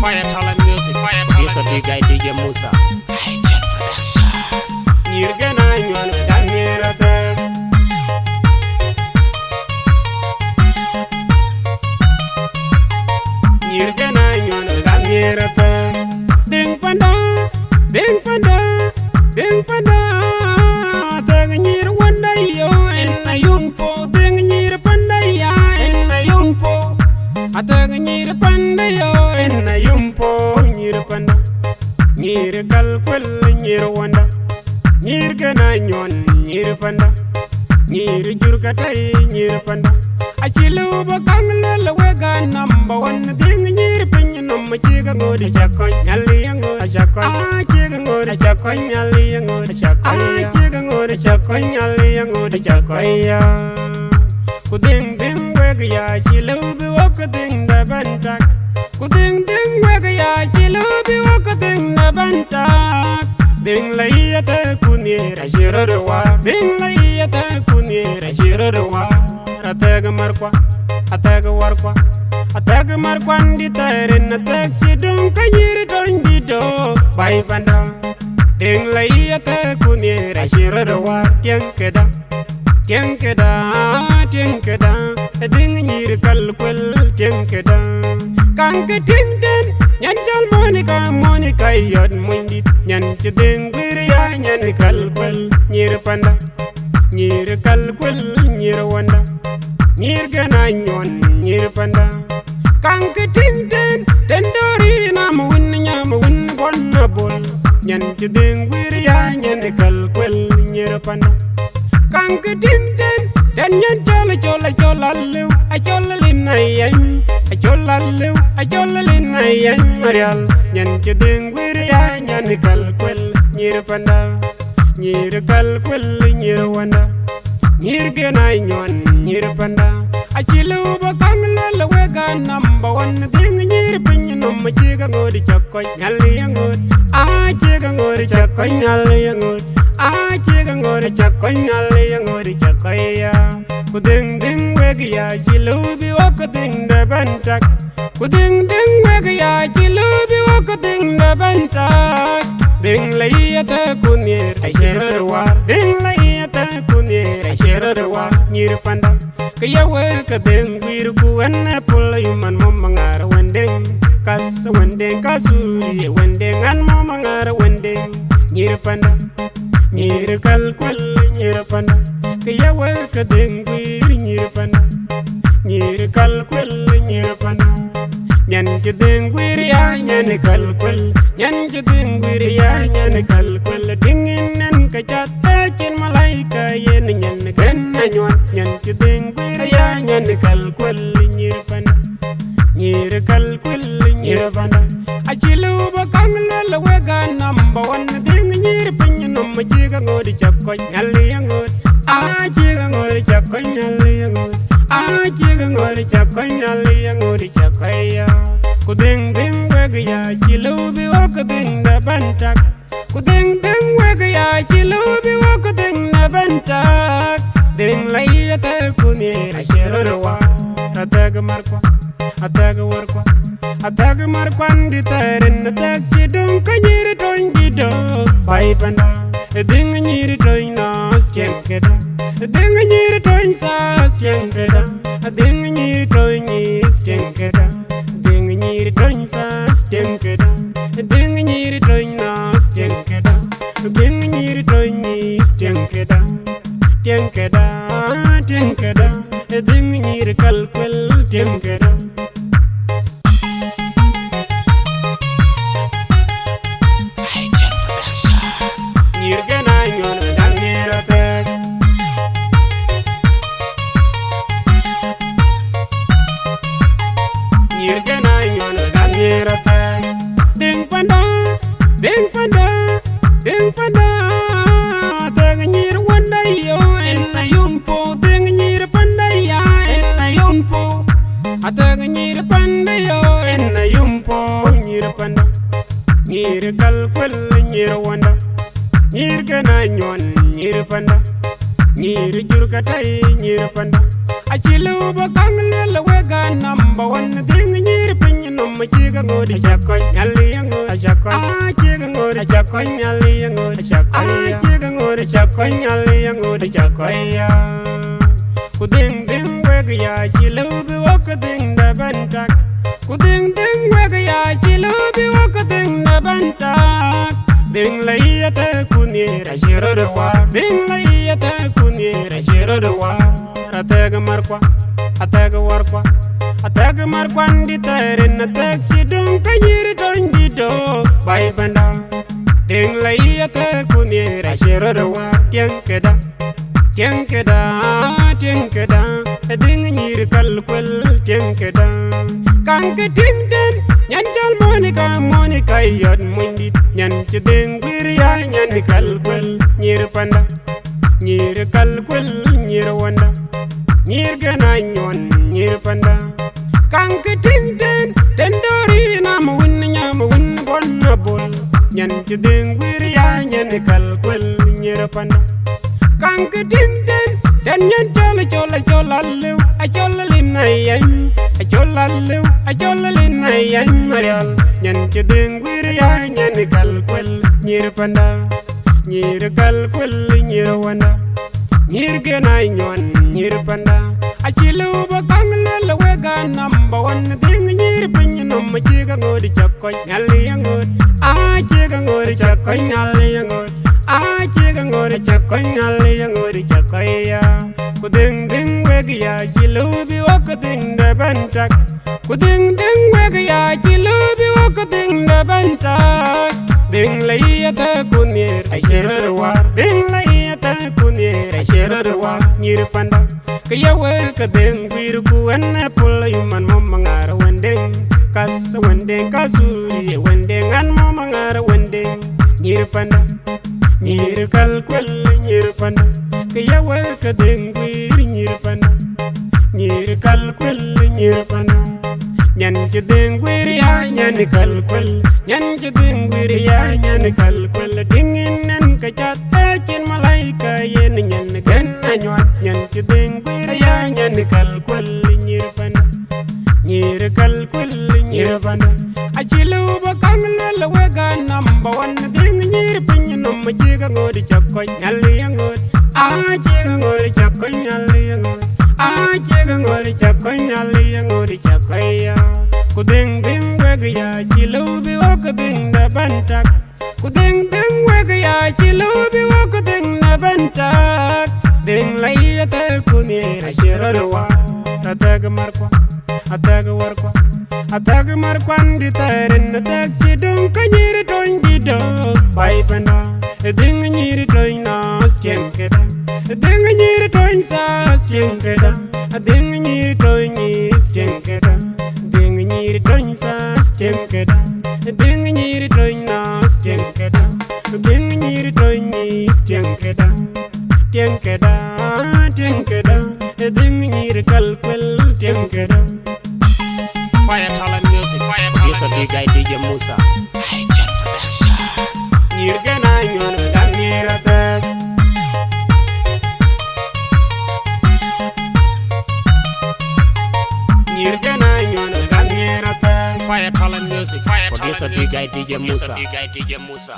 Fire Talent Music. Here's a big guy DJ Musa. Agent Production. Yirgana nyon danirata. Yirgana nyon danirata. Ding panda, ding panda, ding panda. Tag nyir wanda yo en ayumpo. Ding nyir panda ya en ayumpo. Atag nyir panda yo en ayumpo. Nyir panda, nyir kalkwel nyir wanda. Nyir gana nyon nyir panda, nyir jurkatay nyir panda. Achilu bakang la wega number one. Ding nyir pin nom chiga ngodi chakoy nyali ngodi chakoy. Chiga ngodi chakoy nyali ngodi chakoy. Chiga ngodi chakoy nyali ngodi chakoy ya. Kuding ding wega ya chilu bi wak ding da bantak. Kuding ding wega ya chilu bi wak ding da bantak. Ding layata kunira shirarwa. Ding layata kunira shirarwa. Ataga markwa, ataga warkwa, ataga markwan di tairin atak sidung kanyiri don dido bai panda. Ding layata kunira shirarwa. Tiang keda, tiang keda, tiang keda. Ding nyir kalkwel tiang keda. Kang keding den nyanjal monika monika yod mundi. Nyan cheding wirya nyan kalkwel nyir panda, nyir kalkwel nyir wanda. Nyir gana nyon nyir panda. Kang keding den dendori nam win bonna bol. Nyan cheding wirya nyan kalkwel nyir panda. Kang keding den dan nyan chola lew a chola linayen. A chola lew a chola linayen marial. Nyan cheding wirya nyan kalkwel nyir panda. Nyir kalkwel nyir wanda. Nyir gana nyon nyir panda. Achilu bakang la wega number one. Ding nyir pin nom chiga ngodi chakoy nyali ngod. Chiga ngodi chakoy nyali ngod. Chiga ngodi chakoy nyali ngodi chakoy ya. Kuding ding wega ya chilu bi wak ding da bantak. Kuding ding wega ya chilu bi wak ding da bantak. Ding layata kunir ashirarwa. Ding layata kunir ashirarwa. Nyir panda kaya weka ding wiru kuwana pula yuman mo mangara wendeng. Kas wendeng kasuri wendeng an mo mangara wendeng. Nyir panda, nyir kalkwel nyir panda. Kaya weka ding wiru nyir panda, nyir kalkwel nyir panda. Nyan jeding wiru ya nyan kalkwel. Nyan jeding wiru ya nyan kalkwel. Dingin nan kacat echin malaika yen nyan gana nyon. Nyan jeding wiru ya nyan kalkwel nyir panda, nyir kalkwel nyir panda. Achilu bakang la wega number one. Ding nyir pin nom chiga ngodi chakoy nyali ngod. Chiga ngodi chakoy nyali ngod. Chiga ngodi chakoy nyali ngodi chakoy ya. Kuding ding wega ya chilu bi wak ding da bantak. Kuding ding wega ya chilu bi wak ding da bantak. Ding layata kunira shirarwa. Ataga markwa, ataga warkwa, ataga markwan di tairin atak sidung kanyiri don dido bai panda. Ding nyiri don nas keng keda. Ding nyiri don sas keng keda. Ding nyiri don nis keng keda. Ding nyiri don sas keng keda. Ding nyiri don nas keng keda. Ding nyiri don nis keng keda. Keng keda, keng keda. Ding nyiri kalkwel keng keda. Agent Production. Nyir gana nyon danirata. Nyir gana nyon danirata. Ding panda, ding panda, ding panda. Tag nyir wanda yo en ayumpo. Ding nyir panda ya en ayumpo. Atag nyir panda yo en ayumpo. Nyir panda, nyir kalkwel nyir wanda. Nyir gana nyon nyir panda, nyir jurkatay nyir panda. Achilu bakang la wega number one. Ding nyir pin nom ma chiga ngodi chakoi nyali ngodi chakoi chiga ngodi chakoi nyali ngodi chakoi chiga ngodi chakoi nyali ngodi chakoi kuding ding wega ya chilubi wakading da bantak kuding ding wega ya chilubi wakading da bantak ding layata kunira shiro de wa ding layata kunira shiro de wa ataga markwa ataga warkwa ataga markwandi tarin atak sidung kayiri dondi do bai banda ding layata kunira shiro de wa tiang keda tiang keda tiang keda ding nyir kalkwel tiang keda kan ke ding den nyan jal monika yod mundi nyan ci ding wir ya nyan kalkwel nyir panda nyir kalkwel nyir wanda nyir gana nyon nyir panda kan ke ding den dori na mo win bonna bol nyan ci ding wir ya nyan kalkwel nyir panda kan ke ding den nyan chola lew a chola linay a chola linay marial nyan ci ding wir ya nyan kalkwel nyir panda nyir kalkwel nyir wanda nyir gena nyon nyir panda a chilu ba kang le wega number 1 ding nyir pin no ma chiga ngodi chakoi nyali ngod a chiga ngodi chakoi nyali ngod a chiga ngodi chakoi nyali ngodi chakoi ya kuding ding wega ya chilu bi wakading da bantak kuding ding wega ya chilu bi wakading da bantak ding layata kunir a shiro wa ding layata kunir a shiro wa nyir panda kaya weka ding wir ku anna pula yuman mo mangara wendeng kas wendeng kasuri wendeng an mo mangara wendeng nyir panda nyir kalkwel nyir panda kaya weka ding wir nyir panda nyir kalkwel nyir panda nyan ci ding wir ya nyan kalkwel nyan ci ding wir ya nyan kalkwel dingin nan ka chatta chin malaika yen nyan gan anyot nyan ci ding wir ya nyan kalkwel nyir panda nyir kalkwel nyir panda achilu ba kang le wega number 1 ding nyir pin no ma chiga ngodi chakoi nyali ngod a chiga ngodi chakoi nyali ngod a chiga ngodi chakoi nyali ngodi chakoi kuding ding wega ya chilu bi wakading da bantak kuding ding wega ya chilu bi wakading da bantak ding layata kunira shiro wa ataga markwa ataga warkwa ataga markwandi tarin atak sidung kanyiri dondi do bai banda ding nyiri doy na skien keda ding nyiri doy sa skien keda ding nyiri doy ni skien keda ding nyiri doy sa skien keda ding nyiri doy na skien keda ding nyiri doy ni skien keda tiang keda tiang keda ding nyiri kalkwel tiang keda Fire Talent Music yes a big guy DJ Musa High-Jet Production nyir gena nyon dan nyirata nyir gena nyon dan nyirata Fire Talent Music yes a big guy DJ Musa